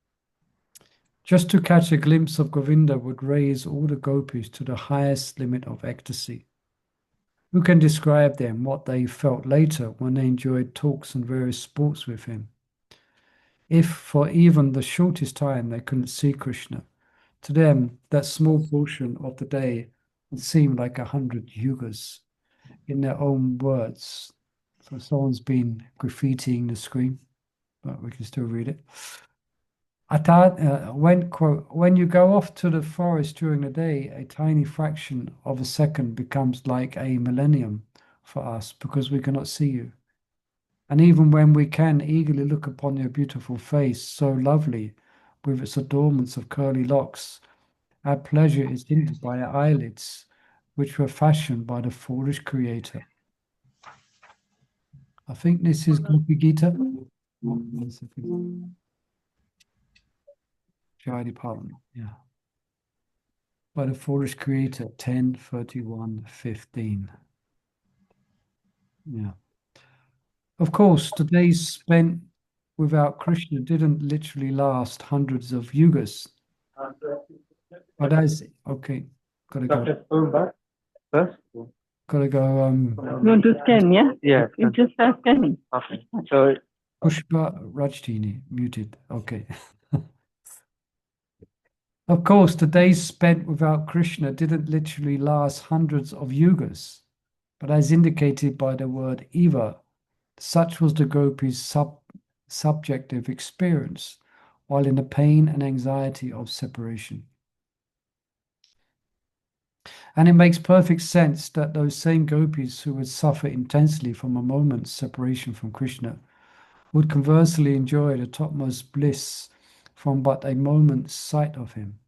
Just to catch a glimpse of Govinda would raise all the gopis to the highest limit of ecstasy. Who can describe them, what they felt later when they enjoyed talks and various sports with him? If for even the shortest time they couldn't see Krishna, to them that small portion of the day would seem like 100 yugas, in their own words. So someone's been graffitiing the screen, but we can still read it. When you go off to the forest during the day, a tiny fraction of a second becomes like a millennium for us because we cannot see you. And even when we can eagerly look upon your beautiful face, so lovely, with its adornments of curly locks, our pleasure is hindered by our eyelids, which were fashioned by the foolish creator. I think this is Gopi Gita. One second. Jayadi Pavan, yeah. By the foolish creator, 10:31:15. Yeah. Of course, the days spent without Krishna didn't literally last hundreds of yugas. But as okay, gotta go. Gotta go. You want to scan, yeah? Yeah. You just start scanning. Okay. So Pushpa Rajdini muted. Okay. Of course, the days spent without Krishna didn't literally last hundreds of yugas, but as indicated by the word eva, such was the gopis' subjective experience while in the pain and anxiety of separation. And it makes perfect sense that those same gopis who would suffer intensely from a moment's separation from Krishna would conversely enjoy the topmost bliss from but a moment's sight of him.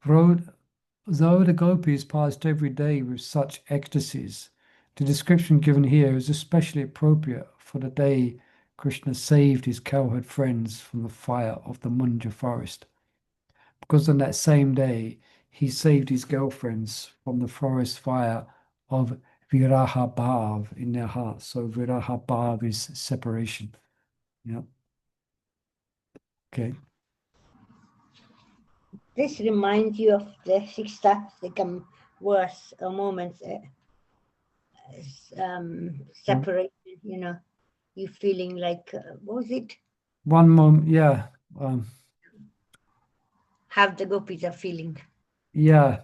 Though the gopis passed every day with such ecstasies, the description given here is especially appropriate for the day Krishna saved his cowherd friends from the fire of the Munja forest. Because on that same day, he saved his girlfriends from the forest fire of Viraha Bhav in their hearts. So Viraha Bhav is separation. Yeah. Okay. This reminds you of the Shikshastikam verse or moments, separation, you know, you feeling like, what was it? One moment, yeah. How the gopis are feeling. Yeah,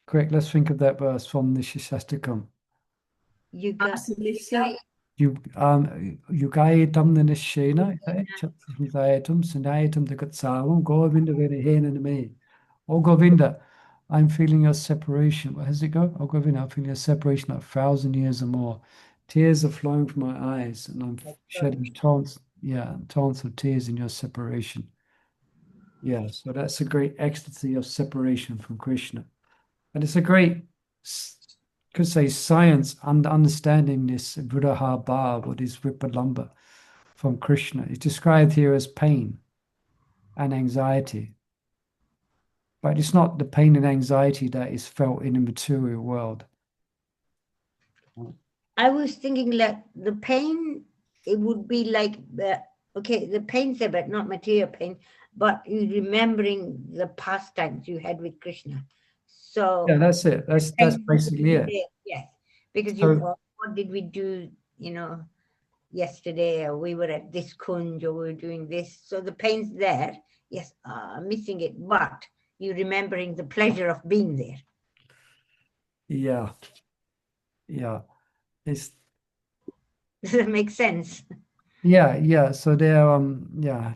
correct. Let's think of that verse from the Shastakam. You got Yugayetam Nishena, Chayatam, Sanayatam the Katsavam, Govinda Vedahena me. Oh Govinda, I'm feeling a separation. Where does it go? Oh Govinda, I'm feeling a separation of 1,000 years or more. Tears are flowing from my eyes, and I'm shedding torrents of tears in your separation. Yeah, so that's a great ecstasy of separation from Krishna. And it's a great, could say, science and understanding this Viraha Bhav, or this Vipalamba from Krishna. It's described here as pain and anxiety. But it's not the pain and anxiety that is felt in the material world. I was thinking like the pain, it would be like, okay, the pain's there, but not material pain, but you remembering the pastimes you had with Krishna. So yeah, that's it. That's basically it. Yes, because So, you thought, what did we do, you know, yesterday, or we were at this kunj, or we were doing this. So the pain's there. Yes, missing it, but you remembering the pleasure of being there. yeah. It's Does that make sense? yeah. So there,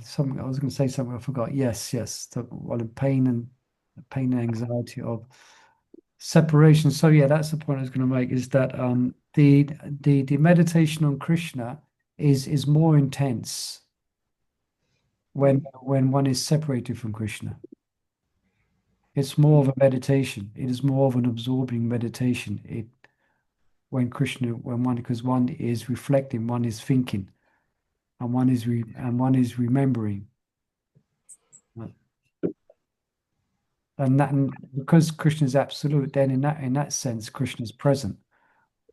something I was going to say something I forgot. Yes. So, well, the pain and anxiety of separation. So yeah, that's the point I was going to make, is that the meditation on Krishna is more intense when one is separated from Krishna. It's more of a meditation. It is more of an absorbing meditation. Because one is reflecting, one is thinking, and one is remembering. And because Krishna is absolute, then in that sense, Krishna is present.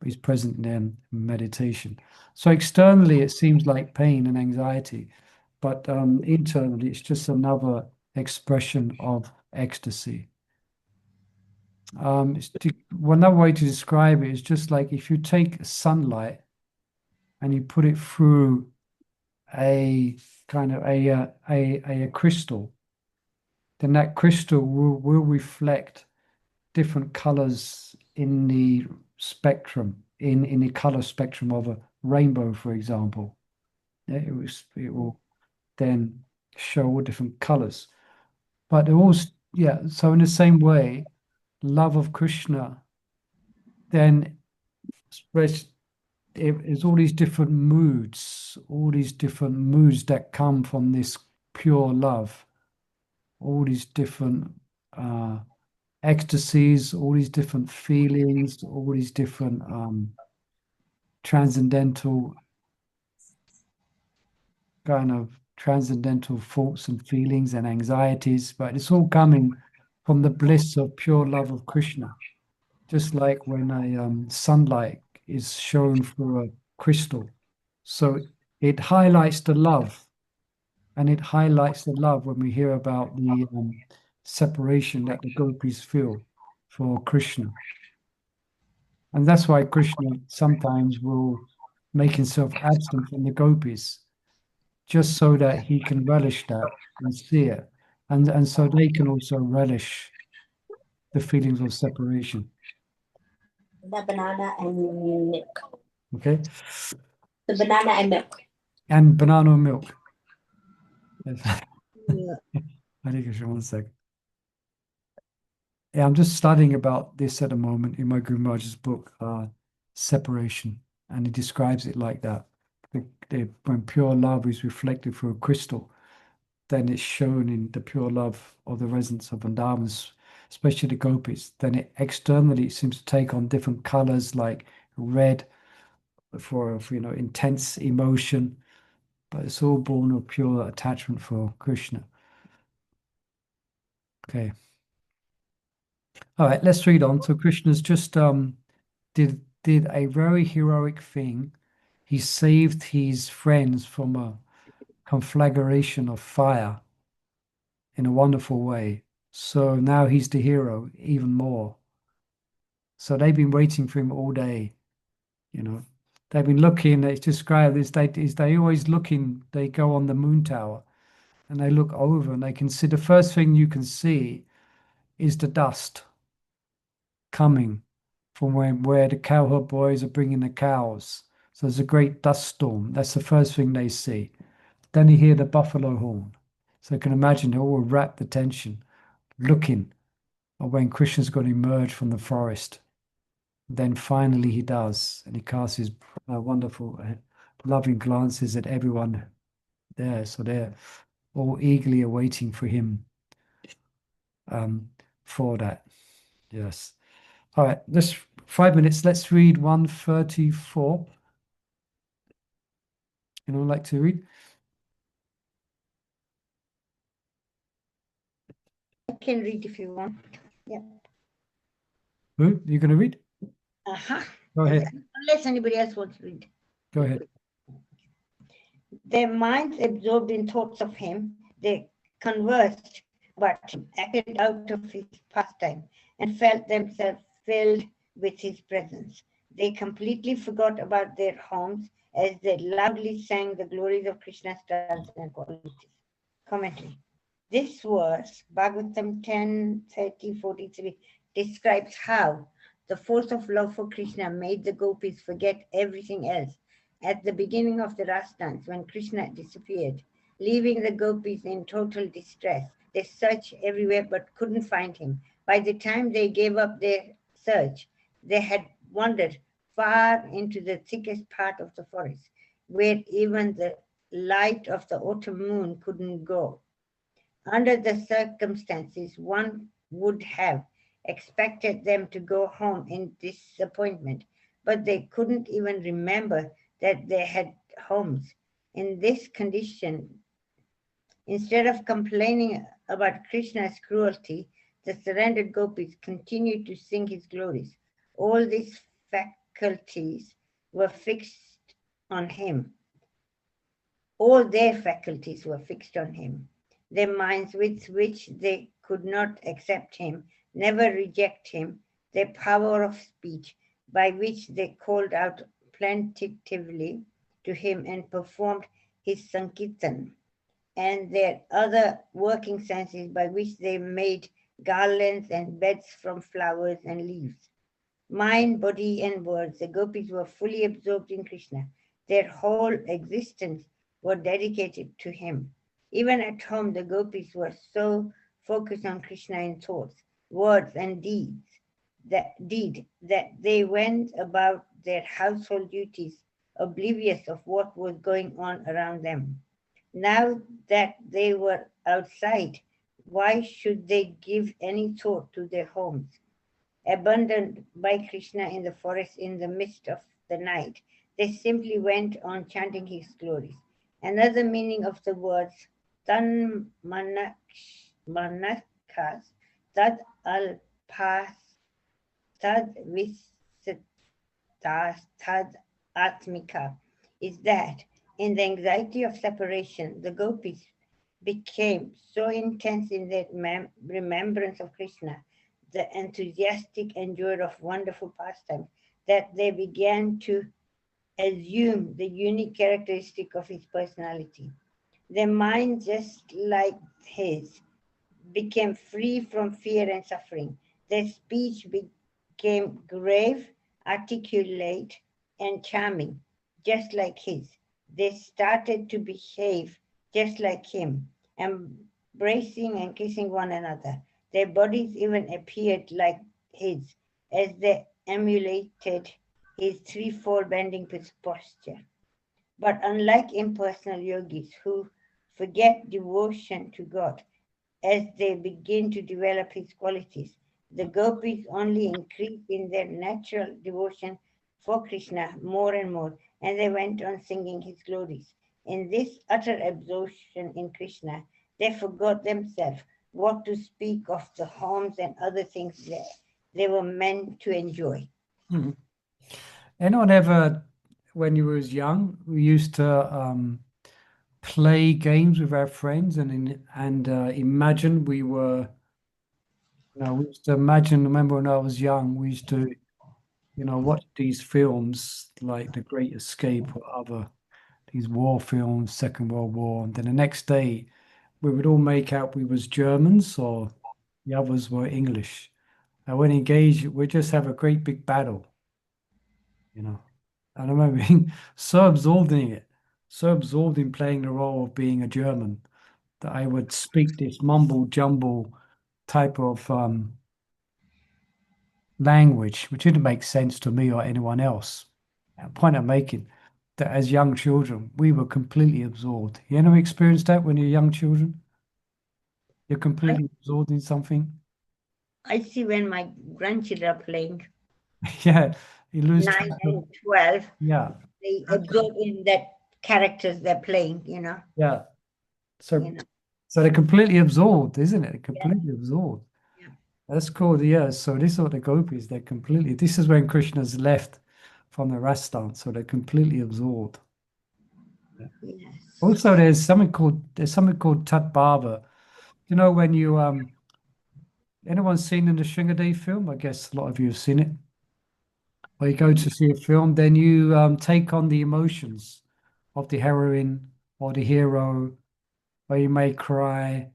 is present in meditation. So externally, it seems like pain and anxiety, but internally, it's just another expression of ecstasy. Another way to describe it is just like if you take sunlight and you put it through a kind of a crystal, then that crystal will reflect different colors in the spectrum, in the color spectrum of a rainbow, for example. It will then show all different colors. But it also, yeah, so in the same way, love of Krishna then spreads. It's all these different moods, that come from this pure love, all these different ecstasies, all these different feelings, all these different transcendental thoughts and feelings and anxieties, but it's all coming from the bliss of pure love of Krishna. Just like when a sunlight is shown through a crystal. So it highlights the love, and it highlights the love when we hear about the separation that the gopis feel for Krishna. And that's why Krishna sometimes will make himself absent from the gopis, just so that he can relish that and see it. And so they can also relish the feelings of separation. The banana and milk. Okay? The banana and milk. And banana milk. Yes. Yeah. Hare Krishna, one second. Yeah, I'm just studying about this at the moment in my Guru Maharaj's book, Separation, and he describes it like that. When pure love is reflected through a crystal, then it's shown in the pure love of the residents of Vrindavan, especially the gopis. Then it externally it seems to take on different colors, like red for intense emotion, but it's all born of pure attachment for Krishna. Okay. All right, let's read on. So Krishna's just did a very heroic thing. He saved his friends from a conflagration of fire in a wonderful way. So now he's the hero even more. So they've been waiting for him all day, you know. They've been looking, it's described as they always looking, they go on the moon tower and they look over and they can see the first thing you can see is the dust coming from where the cowherd boys are bringing the cows. So there's a great dust storm. That's the first thing they see. Then you hear the buffalo horn. So you can imagine they're all rapt attention, looking at when Krishna's going to emerge from the forest. Then finally he does, and he casts his wonderful, loving glances at everyone there. So they're all eagerly awaiting for him for that. Yes. All right, just 5 minutes. Let's read 134. Anyone like to read? I can read if you want. Yeah. Who? You going to read? Uh-huh. Go ahead. Unless anybody else wants to read. Go ahead. Their minds absorbed in thoughts of him, they conversed but acted out of his pastime and felt themselves filled with his presence. They completely forgot about their homes as they loudly sang the glories of Krishna's stars and qualities. Commentary. This verse, Bhagavatam 10:30-43, describes how the force of love for Krishna made the gopis forget everything else. At the beginning of the Ras dance, when Krishna disappeared, leaving the gopis in total distress, they searched everywhere but couldn't find him. By the time they gave up their search, they had wandered far into the thickest part of the forest, where even the light of the autumn moon couldn't go. Under the circumstances, one would have expected them to go home in disappointment, but they couldn't even remember that they had homes. In this condition, instead of complaining about Krishna's cruelty, the surrendered gopis continued to sing his glories. All this faculties were fixed on him. All their faculties were fixed on him. Their minds with which they could not accept him, never reject him, their power of speech by which they called out plaintively to him and performed his sankirtan, and their other working senses by which they made garlands and beds from flowers and leaves. Mind, body, and words, the gopis were fully absorbed in Krishna. Their whole existence were dedicated to him. Even at home, the gopis were so focused on Krishna in thoughts, words, and that they went about their household duties oblivious of what was going on around them. Now that they were outside, why should they give any thought to their homes? Abandoned by Krishna in the forest in the midst of the night, they simply went on chanting his glories. Another meaning of the words tan manakas, tad alpas, tad visitas, tad atmika is that in the anxiety of separation, the gopis became so intense in their remembrance of Krishna, the enthusiastic enjoyer of wonderful pastimes, that they began to assume the unique characteristic of his personality. Their mind, just like his, became free from fear and suffering. Their speech became grave, articulate, and charming, just like his. They started to behave just like him, embracing and kissing one another. Their bodies even appeared like his, as they emulated his threefold bending posture. But unlike impersonal yogis who forget devotion to God as they begin to develop his qualities, the gopis only increase in their natural devotion for Krishna more and more, and they went on singing his glories. In this utter absorption in Krishna, they forgot themselves, what to speak of the homes and other things they were meant to enjoy. Mhm. Anyone ever, when you was young, we used to play games with our friends and imagine we were, we used to imagine, remember when I was young, we used to, watch these films like The Great Escape or other, these war films, Second World War. And then the next day, we would all make out we was Germans or the others were English. And when engaged, we'd just have a great big battle, And I remember being so absorbed in it, so absorbed in playing the role of being a German that I would speak this mumble jumble type of language, which didn't make sense to me or anyone else. The point I'm making that as young children, we were completely absorbed. You ever experienced that when you're young children? You're completely absorbed in something. I see when my grandchildren are playing, Yeah, you lose 9 track of, and 12, yeah, they absorb in that characters they're playing, yeah. So you know. so they're completely absorbed, isn't it? They're completely absorbed. Yeah. That's cool. Yeah. So this is what the gopis, they're completely, this is when Krishna's left from the Rastan. So they're completely absorbed. Yes. Also, there's something called Tat Baba. When you anyone seen in the Shingadev film? I guess a lot of you have seen it. Where you go to see a film, then you take on the emotions of the heroine or the hero, where you may cry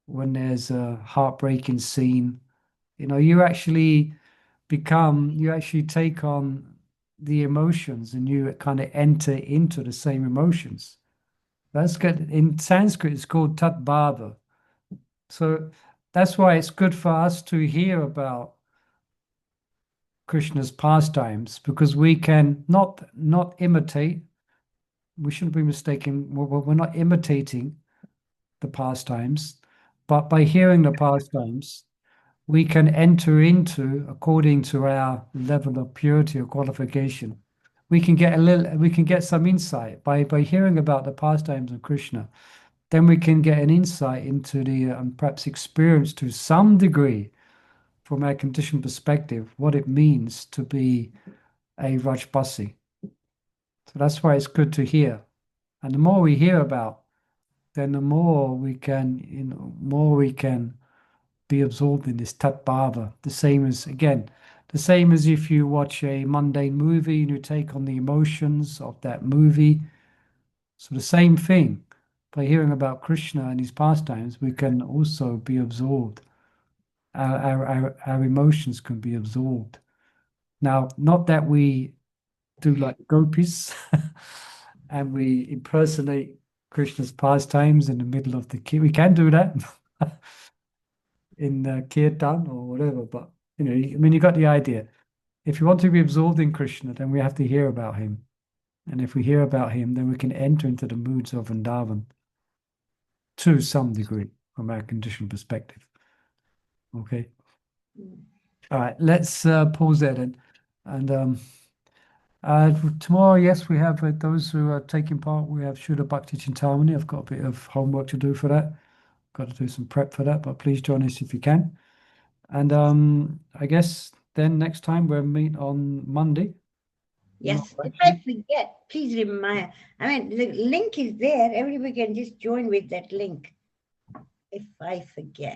when there's a heartbreaking scene. You actually take on the emotions and you kind of enter into the same emotions. That's good. In Sanskrit, it's called Tat Bhava. So that's why it's good for us to hear about Krishna's pastimes, because we can not imitate. We shouldn't be mistaken. We're not imitating the pastimes, but by hearing the pastimes, we can enter into, according to our level of purity or qualification, we can get some insight by hearing about the pastimes of Krishna. Then we can get an insight into the perhaps experience to some degree from our conditioned perspective what it means to be a Rajbasi. So that's why it's good to hear. And the more we hear about, then the more we can, more we can be absorbed in this tat bhava. The same as, again, the same as if you watch a mundane movie and you take on the emotions of that movie. So the same thing. By hearing about Krishna and his pastimes, we can also be absorbed. Our emotions can be absorbed. Now, not that we do like gopis and we impersonate Krishna's pastimes in the middle of the kirtan. We can do that in kirtan or whatever, but I mean, you got the idea. If you want to be absorbed in Krishna, then we have to hear about him. And if we hear about him, then we can enter into the moods of Vrindavan to some degree from our conditioned perspective. Okay. All right, let's pause there then. And tomorrow, yes, we have those who are taking part. We have Shuddha Bhakti Chintamani. I've got a bit of homework to do for that. Got to do some prep for that, but please join us if you can. And I guess then next time we'll meet on Monday. Yes, if I forget, please remind. I mean, the link is there. Everybody can just join with that link. If I forget.